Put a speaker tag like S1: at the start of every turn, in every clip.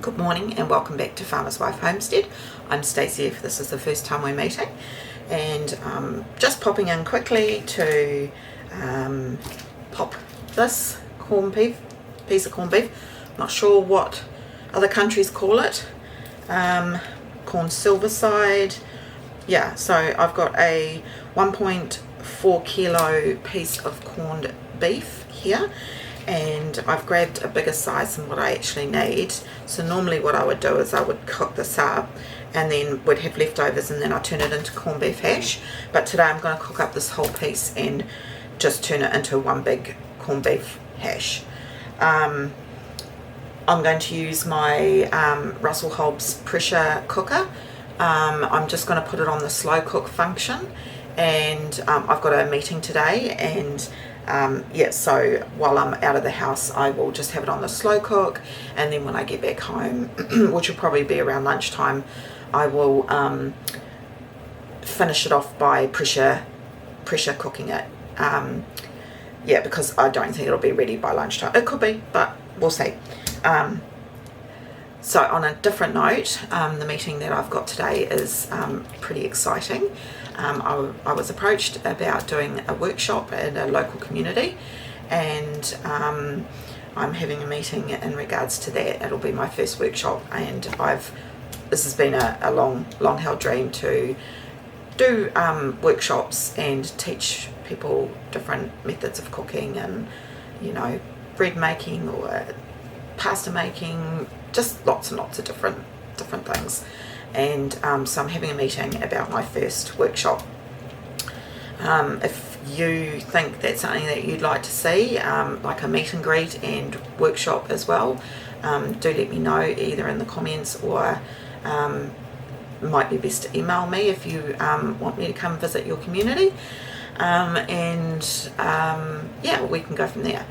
S1: Good morning and welcome back to Farmer's Wife Homestead. I'm Stacey if this is the first time we're meeting, and just popping in quickly to pop this piece of corned beef. Not sure what other countries call it, corn silverside. Yeah, so I've got a 1.4 kilo piece of corned beef here, and I've grabbed a bigger size than what I actually need. So normally what I would do is I would cook this up and then would have leftovers and then I turn it into corned beef hash, but today I'm going to cook up this whole piece and just turn it into one big corned beef hash. I'm going to use my Russell Hobbs pressure cooker. I'm just going to put it on the slow cook function, and I've got a meeting today, and yeah, so while I'm out of the house I will just have it on the slow cook, and then when I get back home which will probably be around lunchtime, I will finish it off by pressure cooking it. Yeah, because I don't think it'll be ready by lunchtime. It could be, but we'll see. So on a different note, the meeting that I've got today is pretty exciting. I was approached about doing a workshop in a local community, and I'm having a meeting in regards to that. It'll be my first workshop, and this has been a long held dream to do workshops and teach people different methods of cooking, and you know, bread making or pasta making, just lots and lots of different things. And so I'm having a meeting about my first workshop. If you think that's something that you'd like to see, like a meet and greet and workshop as well, do let me know either in the comments, or might be best to email me if you want me to come visit your community, and yeah, we can go from there.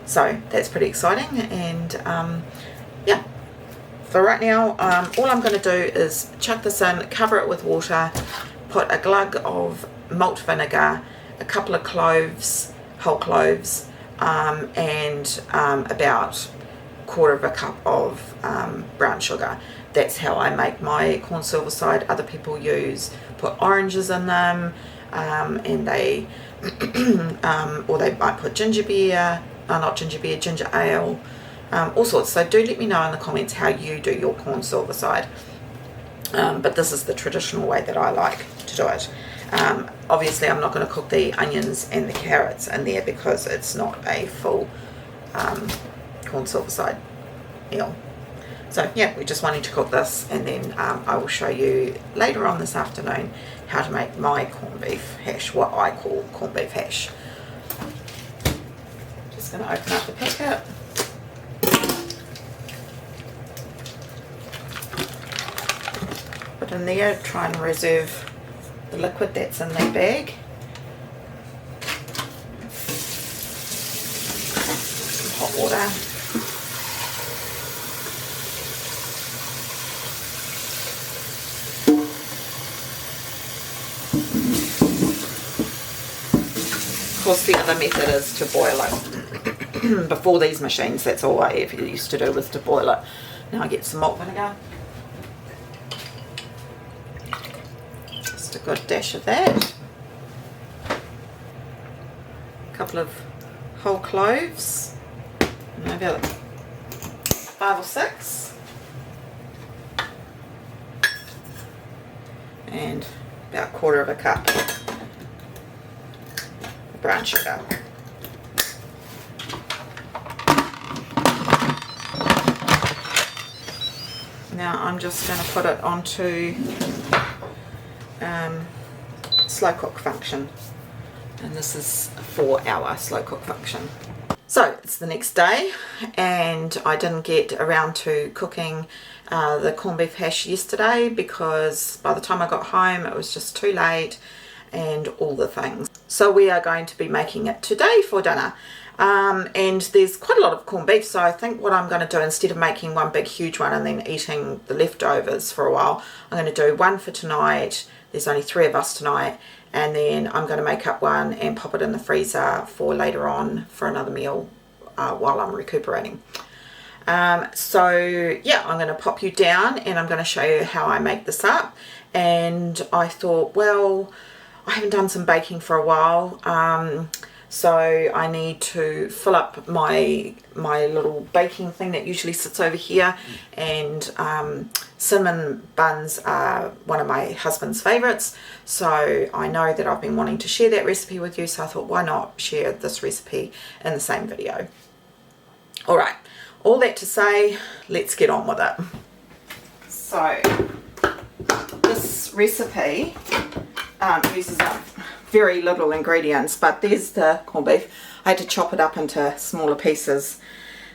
S1: So that's pretty exciting, and yeah. So right now, all I'm going to do is chuck this in, cover it with water, put a glug of malt vinegar, a couple of cloves, whole cloves, and about a quarter of a cup of brown sugar. That's how I make my corn silverside. Other people put oranges in them, and they, or they might put ginger beer, not ginger beer, ginger ale, all sorts. So do let me know in the comments how you do your corn silverside, but this is the traditional way that I like to do it. Obviously I'm not going to cook the onions and the carrots in there because it's not a full corn silverside meal. So yeah, we're just wanting to cook this, and then I will show you later on this afternoon how to make my corned beef hash, what I call corned beef hash. Just going to open up the packet. Put in there, try and reserve the liquid that's in that bag. Some hot water. Of course, the other method is to boil it. Before these machines, that's all I ever used to do, was to boil it. Now I get some malt vinegar. Just a good dash of that. A couple of whole cloves. Maybe about 5 or 6. And about a quarter of a cup of brown sugar. Now I'm just going to put it onto slow cook function, and this is a 4-hour slow cook function. So it's the next day, and I didn't get around to cooking the corned beef hash yesterday because by the time I got home it was just too late and all the things. So we are going to be making it today for dinner. And there's quite a lot of corned beef, so I think what I'm going to do, instead of making one big huge one and then eating the leftovers for a while, I'm going to do one for tonight. There's only 3 of us tonight, and then I'm going to make up one and pop it in the freezer for later on for another meal while I'm recuperating. So yeah, I'm going to pop you down and I'm going to show you how I make this up. And I thought, well, I haven't done some baking for a while, so I need to fill up my little baking thing that usually sits over here. And cinnamon buns are one of my husband's favorites, so I know that I've been wanting to share that recipe with you, so I thought, why not share this recipe in the same video. All right, all that to say, let's get on with it. So this recipe uses up very little ingredients, but there's the corned beef. I had to chop it up into smaller pieces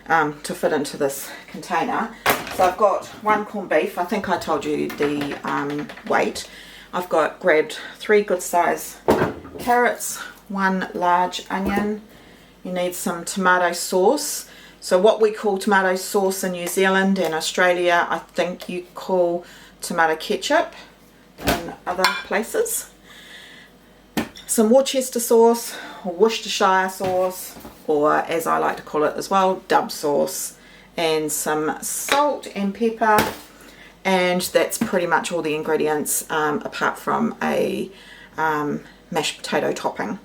S1: to fit into this container. So I've got one corned beef. I think I told you the weight. I've grabbed 3 good size carrots, 1 large onion. You need some tomato sauce. So what we call tomato sauce in New Zealand and Australia, I think you call tomato ketchup in other places. Some Worcester sauce or Worcestershire sauce, or as I like to call it as well, dub sauce, and some salt and pepper, and that's pretty much all the ingredients apart from a mashed potato topping.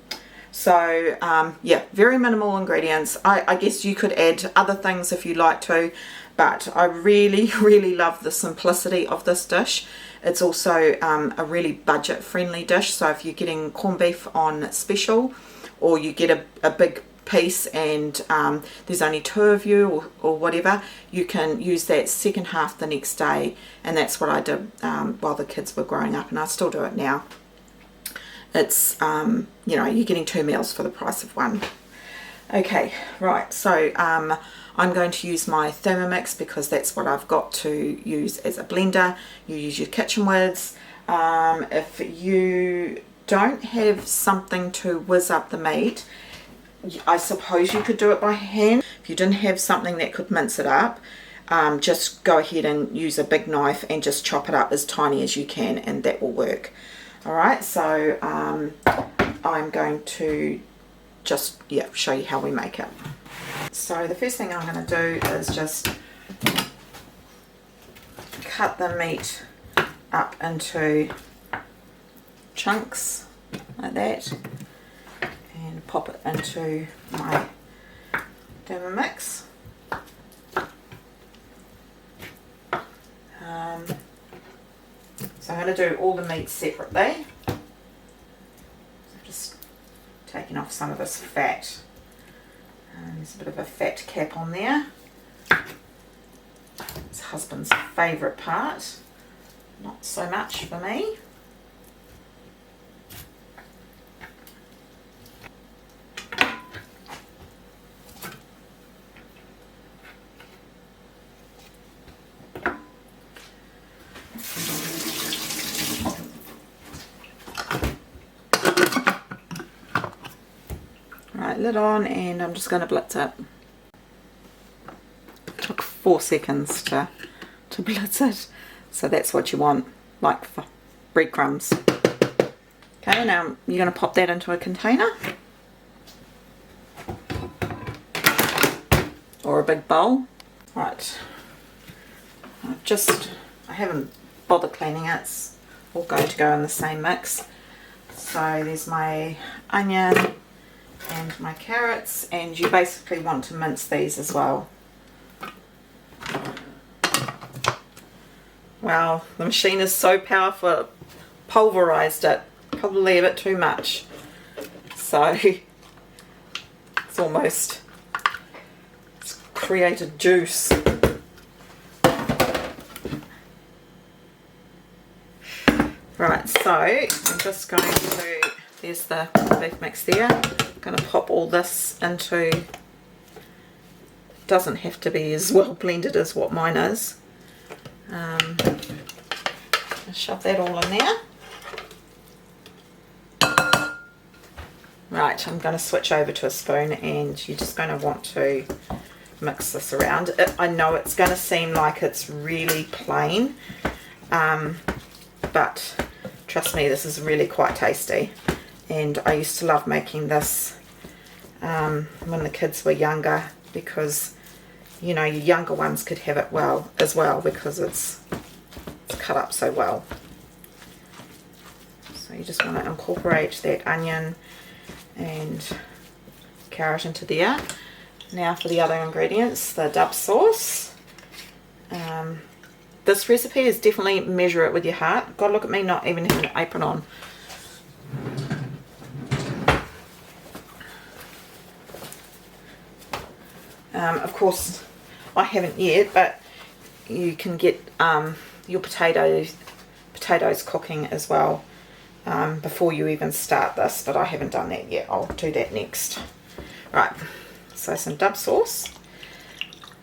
S1: So yeah, very minimal ingredients. I guess you could add other things if you like to, but I really love the simplicity of this dish. It's also a really budget friendly dish, so if you're getting corned beef on special, or you get a big piece and there's only 2 of you or whatever, you can use that second half the next day. And that's what I did while the kids were growing up, and I still do it now. It's you know, you're getting 2 meals for the price of 1. Okay, right, so I'm going to use my Thermomix because that's what I've got to use as a blender. You use your kitchen whiz. If you don't have something to whiz up the meat, I suppose you could do it by hand. If you didn't have something that could mince it up, just go ahead and use a big knife and just chop it up as tiny as you can, and that will work. Alright, so I'm going to just show you how we make it. So the first thing I'm going to do is just cut the meat up into chunks like that and pop it into my Thermomix. So I'm going to do all the meat separately. So just taking off some of this fat. There's a bit of a fat cap on there. It's husband's favourite part, not so much for me. Right, lid on, and I'm just going to blitz it. It took 4 seconds to blitz it, so that's what you want, like for breadcrumbs. Okay, now you're going to pop that into a container or a big bowl. Right, I haven't bothered cleaning it. It's all going to go in the same mix. So there's my onion and my carrots, and you basically want to mince these as well. Wow, the machine is so powerful, it pulverized it, probably a bit too much. So it's created juice. Right, so I'm just going to, there's the beef mix there. I'm going to pop all this into, doesn't have to be as well blended as what mine is. Shove that all in there. Right, I'm going to switch over to a spoon, and you're just going to want to mix this around. I know it's going to seem like it's really plain, but trust me, this is really quite tasty. And I used to love making this when the kids were younger, because you know, your younger ones could have it well as well, because it's cut up so well. So you just want to incorporate that onion and carrot into there. Now for the other ingredients, the dub sauce. This recipe is definitely measure it with your heart. God, look at me not even having an apron on. Of course, I haven't yet, but you can get your potatoes cooking as well before you even start this, but I haven't done that yet. I'll do that next. Right, so some dub sauce.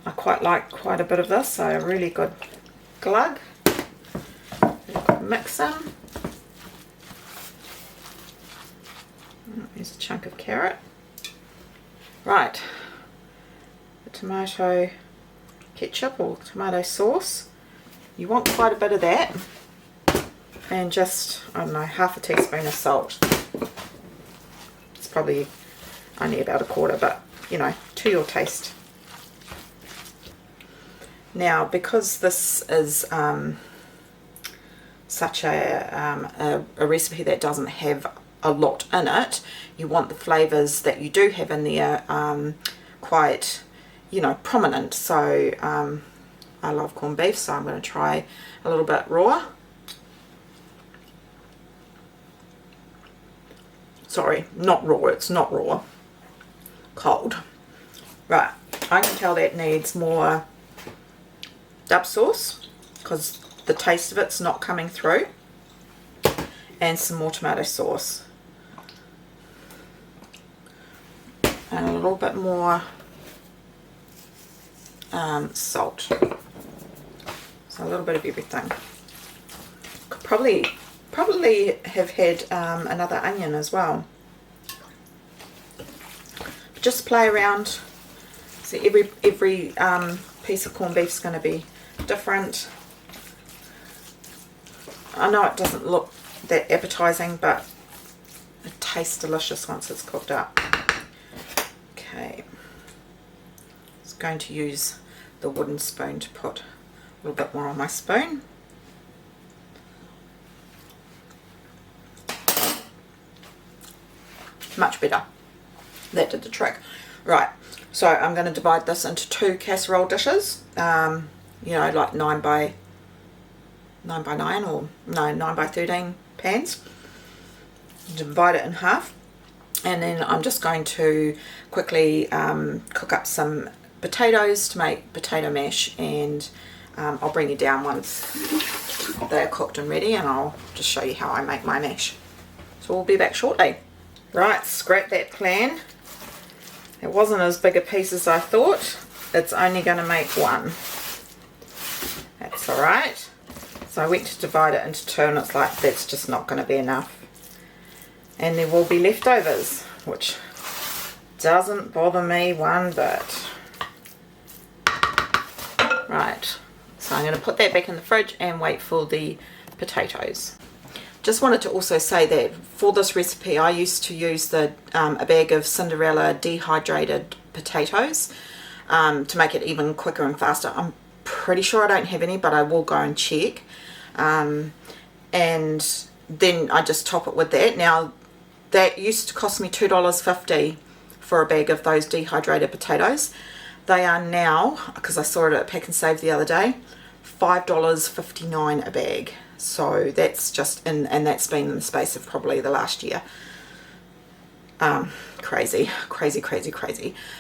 S1: I quite like quite a bit of this, so a really good glug. Really good mix in. There's a chunk of carrot. Right, the tomato ketchup or tomato sauce. You want quite a bit of that, and just, I don't know, half a teaspoon of salt. It's probably only about a quarter, but you know, to your taste. Now, because this is such a recipe that doesn't have a lot in it, you want the flavours that you do have in there quite, you know, prominent. So I love corned beef, so I'm going to try a little bit raw. Sorry, not raw, it's not raw. Cold. Right, I can tell that needs more dub sauce because the taste of it's not coming through, and some more tomato sauce, and a little bit more salt. So a little bit of everything. Could probably have had another onion as well. Just play around. So every piece of corned beef is going to be different. I know it doesn't look that appetizing, but it tastes delicious once it's cooked up. Okay, I'm going to use the wooden spoon to put a little bit more on my spoon. Much better. That did the trick. Right, so I'm going to divide this into 2 casserole dishes. You know, like 9 by 9 or no, 9 by 13 pans. Divide it in half, and then I'm just going to quickly cook up some potatoes to make potato mash, and I'll bring you down once they're cooked and ready, and I'll just show you how I make my mash. So we'll be back shortly. Right, scrap that plan. It wasn't as big a piece as I thought. It's only going to make 1. That's alright. So I went to divide it into 2, and it's like, that's just not going to be enough. And there will be leftovers, which doesn't bother me one bit. Right, so I'm going to put that back in the fridge and wait for the potatoes. Just wanted to also say that for this recipe I used to use a bag of Cinderella dehydrated potatoes to make it even quicker and faster. I'm pretty sure I don't have any, but I will go and check. And then I just top it with that. Now that used to cost me $2.50 for a bag of those dehydrated potatoes. They are now, because I saw it at Pack and Save the other day, $5.59 a bag. So that's just, and that's been in the space of probably the last year. Crazy.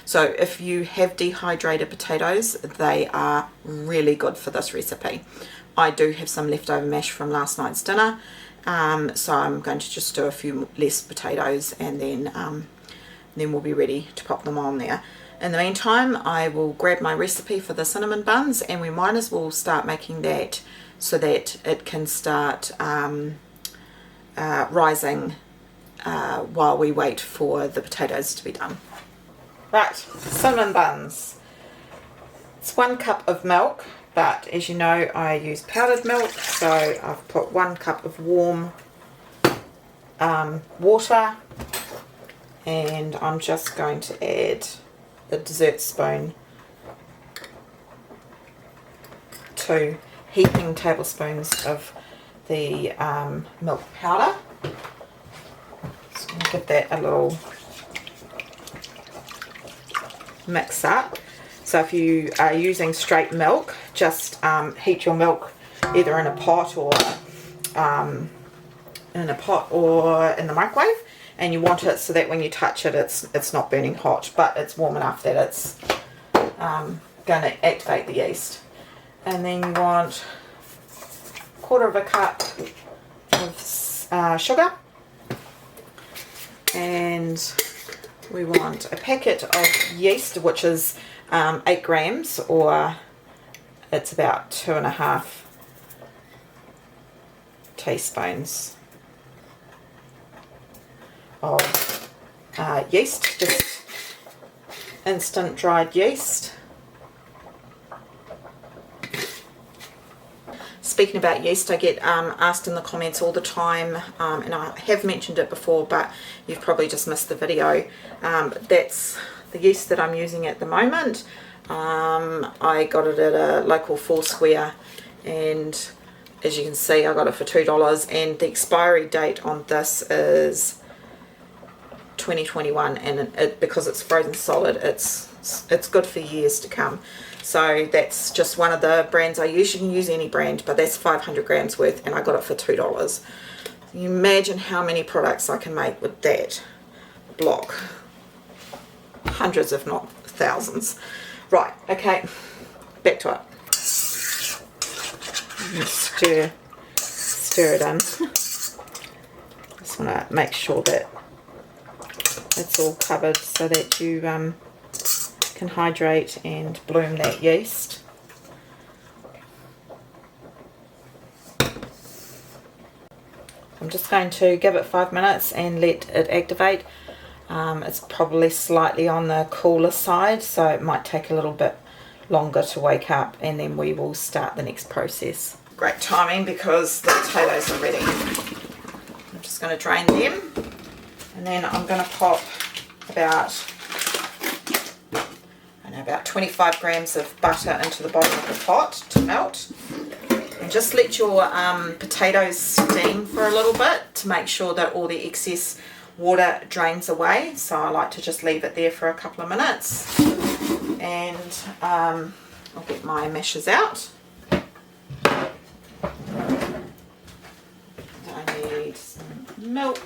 S1: So if you have dehydrated potatoes, they are really good for this recipe. I do have some leftover mash from last night's dinner, so I'm going to just do a few less potatoes, and then we'll be ready to pop them on there. In the meantime, I will grab my recipe for the cinnamon buns, and we might as well start making that so that it can start rising while we wait for the potatoes to be done. Right, cinnamon buns. It's 1 cup of milk, but as you know I use powdered milk, so I've put 1 cup of warm water, and I'm just going to add the dessert spoon 2 heaping tablespoons of the milk powder. Just going to give that a little mix up. So if you are using straight milk, just heat your milk either in a pot or in the microwave, and you want it so that when you touch it, it's not burning hot, but it's warm enough that it's going to activate the yeast. And then you want 1/4 cup of sugar, and we want a packet of yeast, which is 8 grams, or it's about 2.5 teaspoons of yeast, just instant dried yeast. Speaking about yeast, I get asked in the comments all the time, and I have mentioned it before, but you've probably just missed the video. That's the yeast that I'm using at the moment. I got it at a local Foursquare, and as you can see, I got it for $2, and the expiry date on this is 2021, and because it's frozen solid, it's good for years to come. So that's just one of the brands I use. You can use any brand, but that's 500 grams worth, and I got it for $2. Can you imagine how many products I can make with that block? Hundreds, if not thousands. Right, okay, back to it. Stir it in. Just want to make sure that it's all covered so that you can hydrate and bloom that yeast. I'm just going to give it 5 minutes and let it activate. It's probably slightly on the cooler side, so it might take a little bit longer to wake up, and then we will start the next process. Great timing because the potatoes are ready. I'm just going to drain them, and then I'm going to pop about 25 grams of butter into the bottom of the pot to melt. And just let your potatoes steam for a little bit to make sure that all the excess water drains away. So I like to just leave it there for a couple of minutes. And I'll get my mashers out. I need some milk.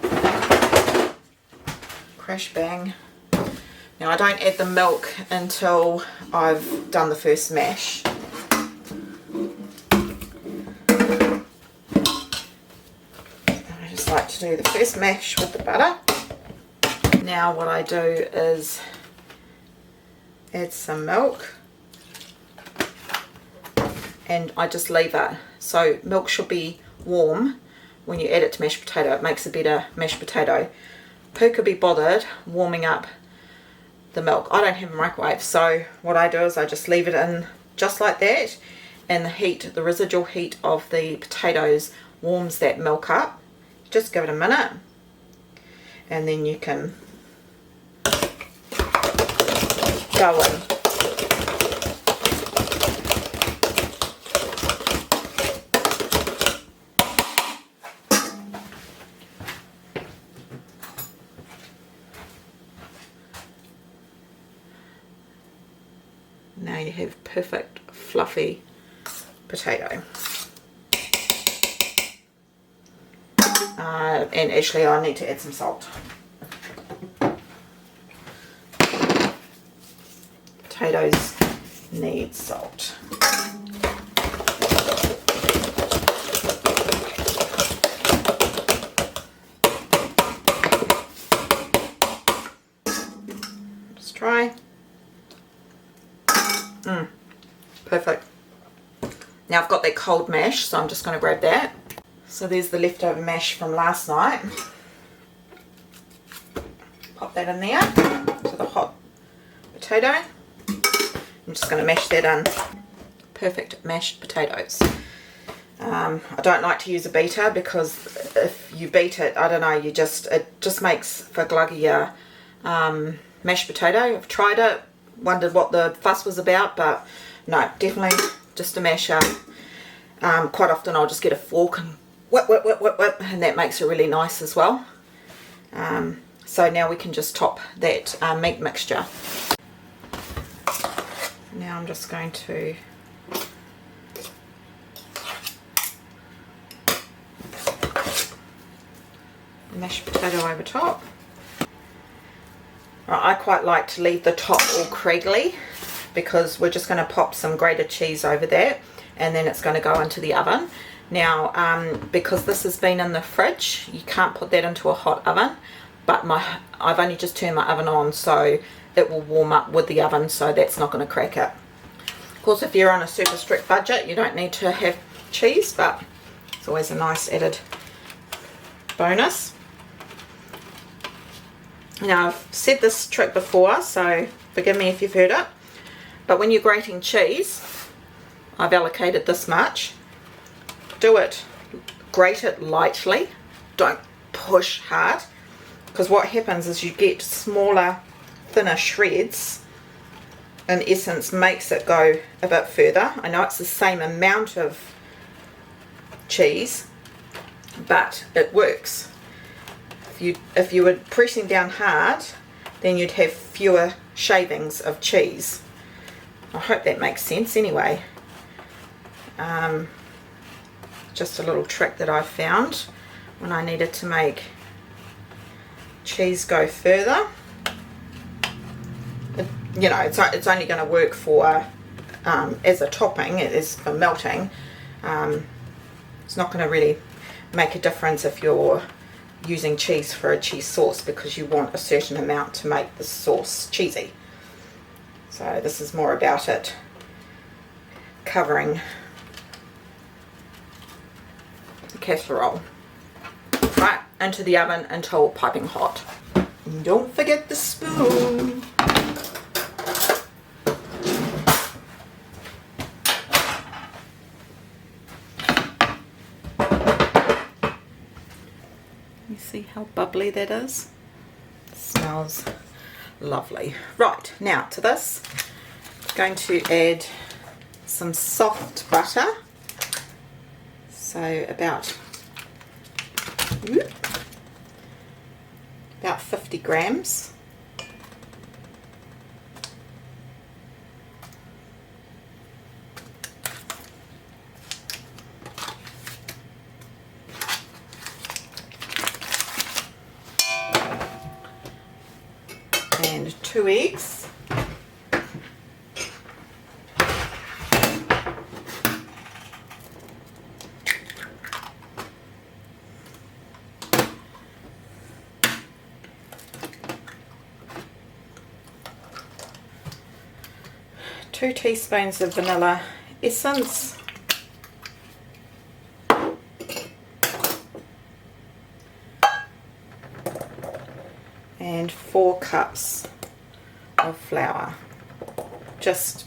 S1: Crash bang. Now I don't add the milk until I've done the first mash. I just like to do the first mash with the butter. Now what I do is add some milk, and I just leave it. So milk should be warm when you add it to mashed potato. It makes a better mashed potato. Who could be bothered warming up the milk? I don't have a microwave, so what I do is I just leave it in just like that, and the residual heat of the potatoes warms that milk up. Just give it a minute, and then you can go in. Now you have perfect fluffy potato. And actually I need to add some salt. Potatoes need salt. Just try. Perfect. Now I've got that cold mash, so I'm just going to grab that. So there's the leftover mash from last night. Pop that in there to the hot potato. I'm just going to mash that in. Perfect mashed potatoes. I don't like to use a beater because if you beat it, I don't know, it just makes for gluggier mashed potato. I've tried it, wondered what the fuss was about, but no, definitely just a masher. Quite often I'll just get a fork and whip, whip, whip, whip, whip, and that makes it really nice as well. So now we can just top that meat mixture. Now I'm just going to mashed potato over top. Right, I quite like to leave the top all craggly because we're just going to pop some grated cheese over that, and then it's going to go into the oven. Now, because this has been in the fridge, you can't put that into a hot oven, but I've only just turned my oven on, so it will warm up with the oven, so that's not going to crack it. Of course, if you're on a super strict budget, you don't need to have cheese, but it's always a nice added bonus. Now, I've said this trick before, so forgive me if you've heard it, but when you're grating cheese, I've allocated this much. Grate it lightly, don't push hard, because what happens is you get smaller, thinner shreds. In essence, makes it go a bit further. I know it's the same amount of cheese, but it works. If you were pressing down hard, then you'd have fewer shavings of cheese. I hope that makes sense anyway. Just a little trick that I found when I needed to make cheese go further. You know, it's only going to work for as a topping, it is for melting. It's not going to really make a difference if you're using cheese for a cheese sauce, because you want a certain amount to make the sauce cheesy. So this is more about it covering the casserole. Right, into the oven until piping hot. And don't forget the spoon. You see how bubbly that is? It smells lovely. Right, now to this, I'm going to add some soft butter. So about 50 grams. And 2 eggs. Two teaspoons of vanilla essence. And 4 cups of flour. Just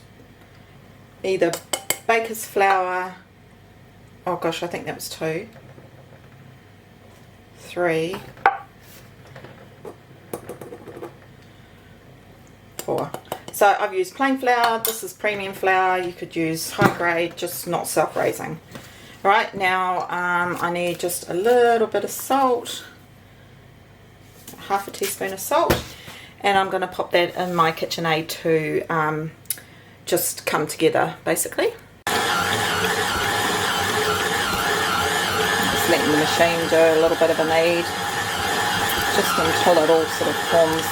S1: either baker's flour, oh gosh, I think that was 2, 3, 4. So I've used plain flour, this is premium flour, you could use high grade, just not self-raising. Right, now I need just a little bit of salt, half a teaspoon of salt, and I'm going to pop that in my KitchenAid to just come together basically. Just letting the machine do a little bit of a knead, just until it all sort of forms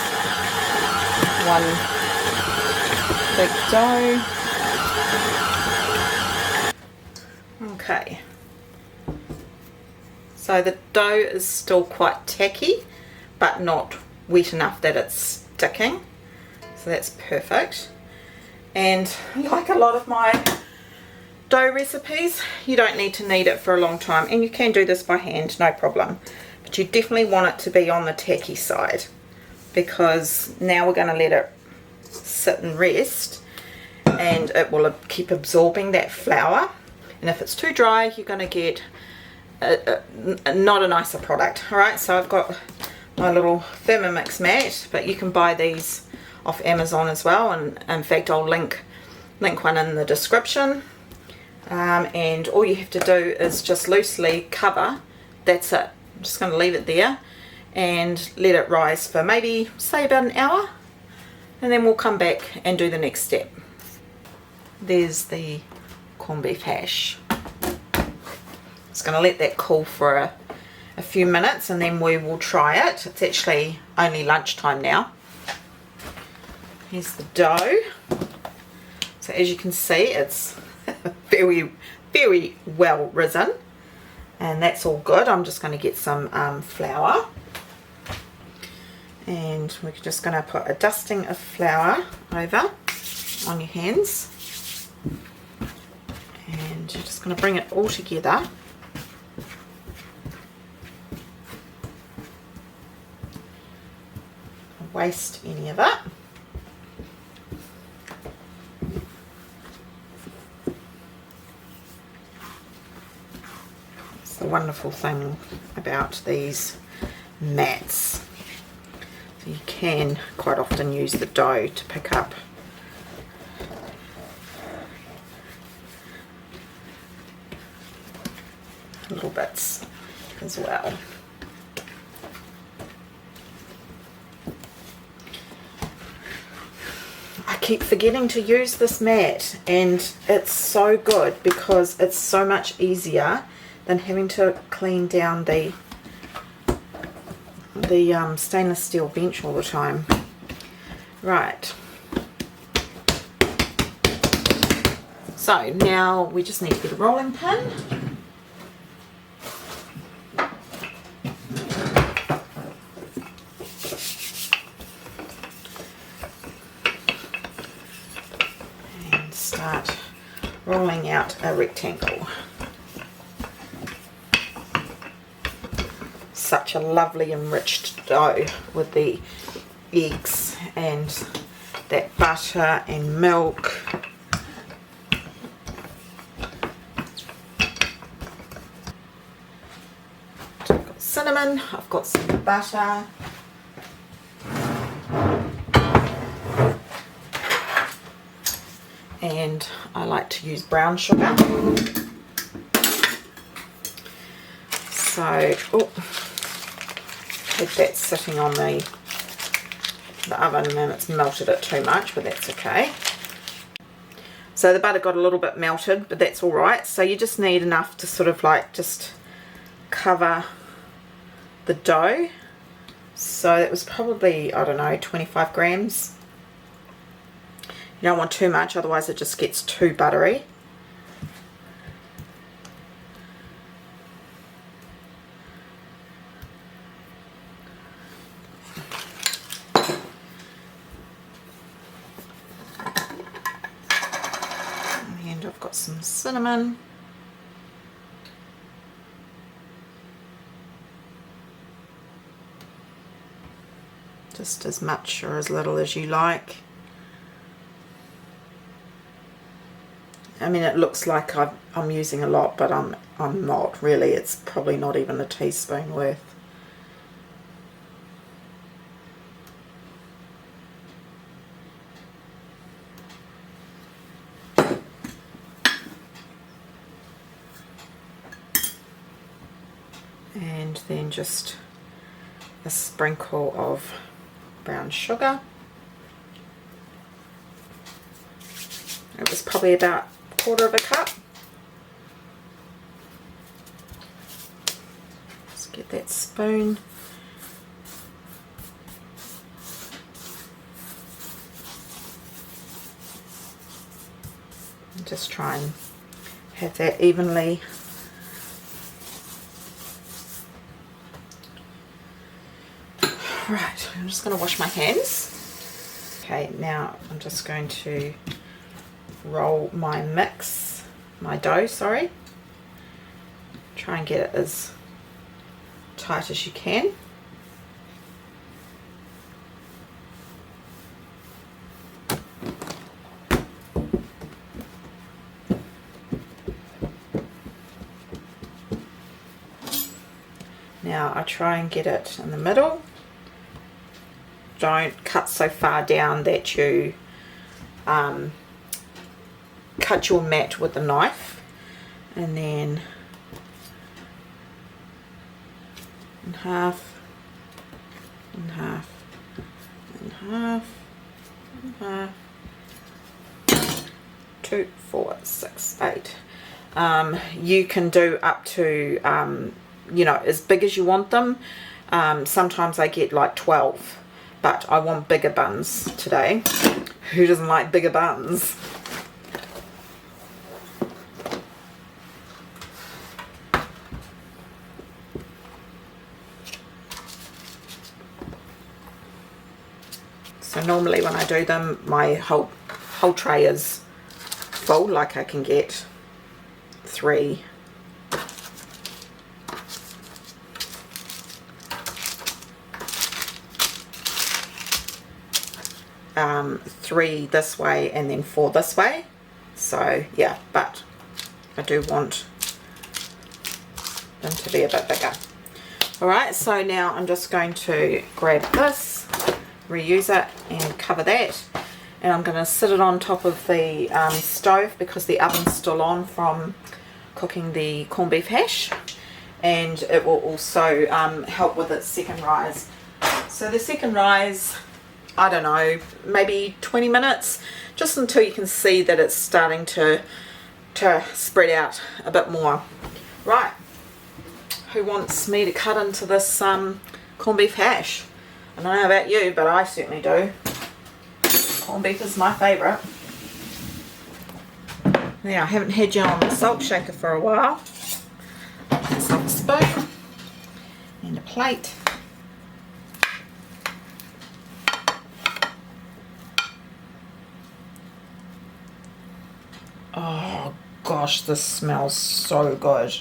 S1: one big dough. Okay, so the dough is still quite tacky, but not wet enough that it's sticking, so that's perfect. And like a lot of my dough recipes, you don't need to knead it for a long time, and you can do this by hand, no problem, but you definitely want it to be on the tacky side, because now we're going to let it sit and rest, and it will keep absorbing that flour, and if it's too dry you're going to get not a nicer product. Alright, so I've got my little Thermomix mat, but you can buy these off Amazon as well, and in fact I'll link one in the description. and all you have to do is just loosely cover. That's it. I'm just going to leave it there and let it rise for maybe, say, about an hour, and then we'll come back and do the next step. There's the corned beef hash. Just going to let that cool for a few minutes and then we will try it. It's actually only lunchtime now. Here's the dough. So as you can see, it's very, very well risen, and that's all good. I'm just going to get some flour, and we're just going to put a dusting of flour over on your hands, and you're just going to bring it all together. Don't waste any of it. The wonderful thing about these mats, so you can quite often use the dough to pick up little bits as well. I keep forgetting to use this mat, and it's so good because it's so much easier than having to clean down the stainless steel bench all the time. Right. So now we just need to get a rolling pin. And start rolling out a rectangle. Such a lovely enriched dough with the eggs and that butter and milk. So I've got cinnamon, I've got some butter, and I like to use brown sugar. So, had that sitting on the oven and it's melted it too much, but that's okay. So the butter got a little bit melted, but that's all right. So you just need enough to sort of like just cover the dough. So that was probably, I don't know, 25 grams. You don't want too much, otherwise it just gets too buttery. And I've got some cinnamon. Just as much or as little as you like. I mean, it looks like I'm using a lot, but I'm not really. It's probably not even a teaspoon worth. And then just a sprinkle of brown sugar. It was probably about a quarter of a cup. Just get that spoon. And just try and have that evenly. Right, I'm just going to wash my hands. Okay, now I'm just going to roll my dough, sorry. Try and get it as tight as you can. Now I try and get it in the middle. Don't cut so far down that you cut your mat with the knife. and then in half, and half, and half, and half. 2, 4, 6, 8. You can do up to you know, as big as you want them. Sometimes I get like 12, but I want bigger buns today. Who doesn't like bigger buns? So normally when I do them, my whole tray is full, like I can get 3. 3 this way and then 4 this way. So yeah, but I do want them to be a bit bigger. Alright, so now I'm just going to grab this, reuse it and cover that, and I'm going to sit it on top of the stove because the oven's still on from cooking the corned beef hash, and it will also help with its second rise. So the second rise, I don't know, maybe 20 minutes, just until you can see that it's starting to spread out a bit more. Right, who wants me to cut into this corned beef hash? I don't know about you, but I certainly do. Corned beef is my favourite. Now, I haven't had you on the salt shaker for a while. Let's have a spoon and a plate. Oh gosh, this smells so good.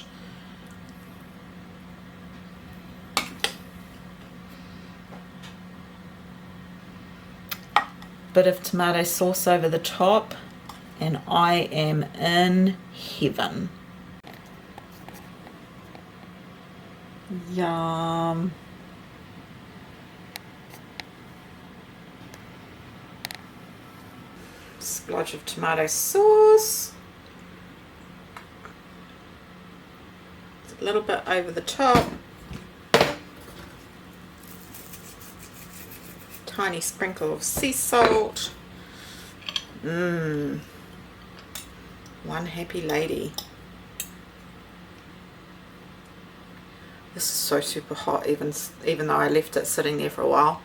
S1: Bit of tomato sauce over the top, and I am in heaven. Yum. Splodge of tomato sauce. A little bit over the top. Tiny sprinkle of sea salt. One happy lady. This is so super hot, even though I left it sitting there for a while.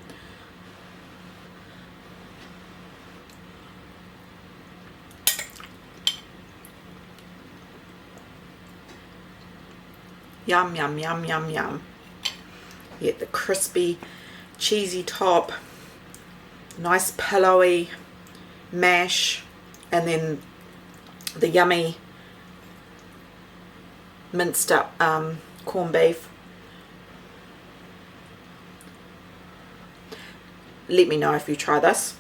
S1: Yum, yum, yum, yum, yum. You get the crispy, cheesy top, nice pillowy mash, and then the yummy minced up corned beef. Let me know if you try this.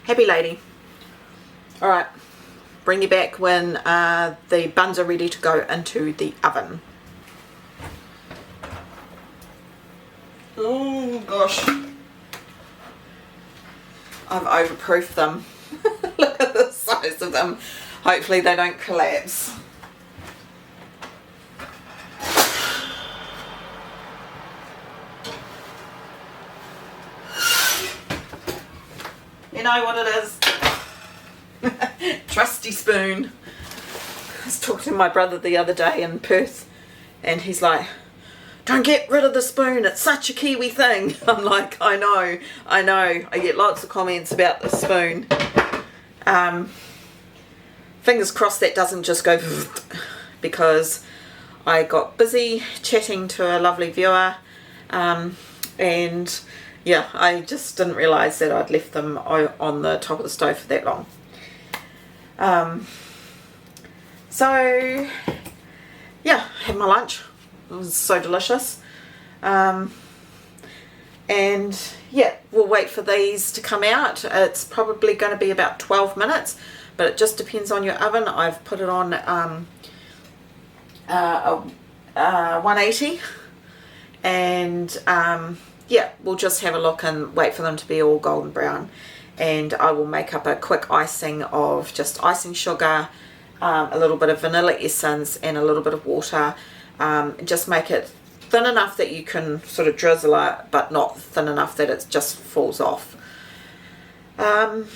S1: Happy lady. Alright, bring you back when the buns are ready to go into the oven. Oh gosh, I've overproofed them. Look at the size of them. Hopefully they don't collapse. You know what it is? Trusty spoon. I was talking to my brother the other day in Perth, and he's like, don't get rid of the spoon, it's such a Kiwi thing. I'm like, I know. I get lots of comments about the spoon. Fingers crossed that doesn't just go because I got busy chatting to a lovely viewer, and yeah, I just didn't realise that I'd left them on the top of the stove for that long. So yeah, had my lunch. It was so delicious. And yeah, we'll wait for these to come out. It's probably going to be about 12 minutes, but it just depends on your oven. I've put it on 180, and yeah, we'll just have a look and wait for them to be all golden brown, and I will make up a quick icing of just icing sugar, a little bit of vanilla essence and a little bit of water. Just make it thin enough that you can sort of drizzle it, but not thin enough that it just falls off. And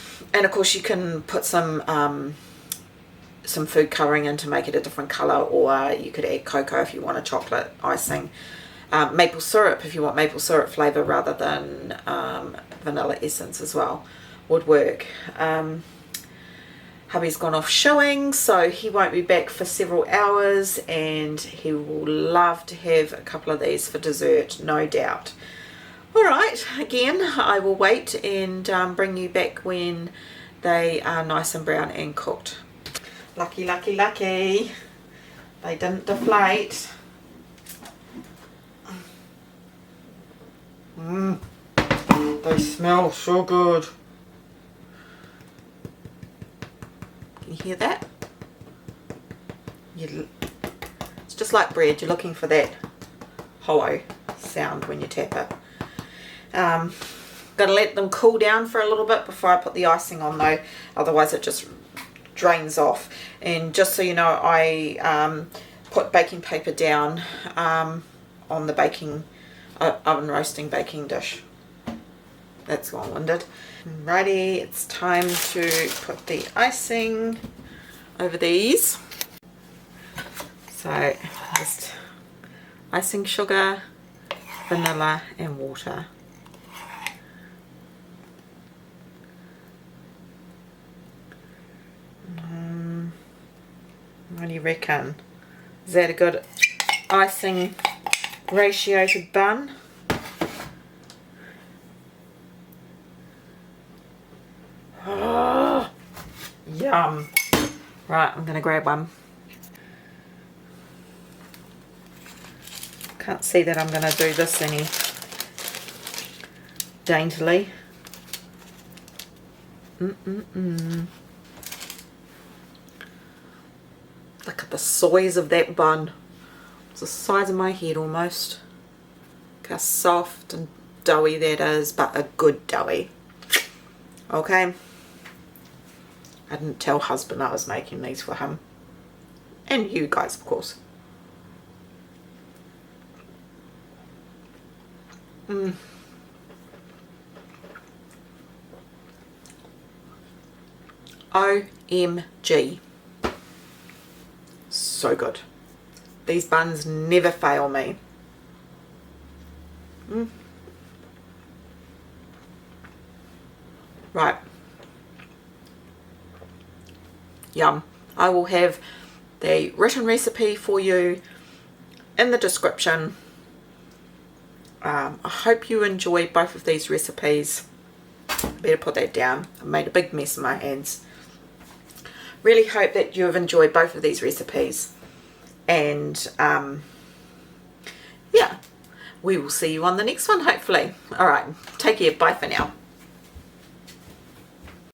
S1: of course you can put some food colouring in to make it a different colour, or you could add cocoa if you want a chocolate icing. Maple syrup if you want maple syrup flavour rather than vanilla essence as well would work. Hubby's gone off showing, so he won't be back for several hours, and he will love to have a couple of these for dessert, no doubt. Alright, again, I will wait and bring you back when they are nice and brown and cooked. Lucky, lucky, lucky. They didn't deflate. They smell so good. Can you hear that? It's just like bread, you're looking for that hollow sound when you tap it. Gotta let them cool down for a little bit before I put the icing on though, otherwise it just drains off. And just so you know, I put baking paper down on the baking oven roasting baking dish. That's long-winded. Righty, it's time to put the icing over these. So just icing sugar, vanilla and water. What do you reckon? Is that a good icing ratioed bun? Oh, yum. Right, I'm going to grab one. Can't see that I'm going to do this any daintily. Look at the size of that bun. It's the size of my head almost. Look how soft and doughy that is, but a good doughy. Okay. I didn't tell husband I was making these for him. And you guys, of course. OMG. So good. These buns never fail me. Right. Yum. I will have the written recipe for you in the description. I hope you enjoy both of these recipes. Better put that down. I made a big mess in my hands. Really hope that you have enjoyed both of these recipes. And yeah, we will see you on the next one hopefully. Alright, take care. Bye for now.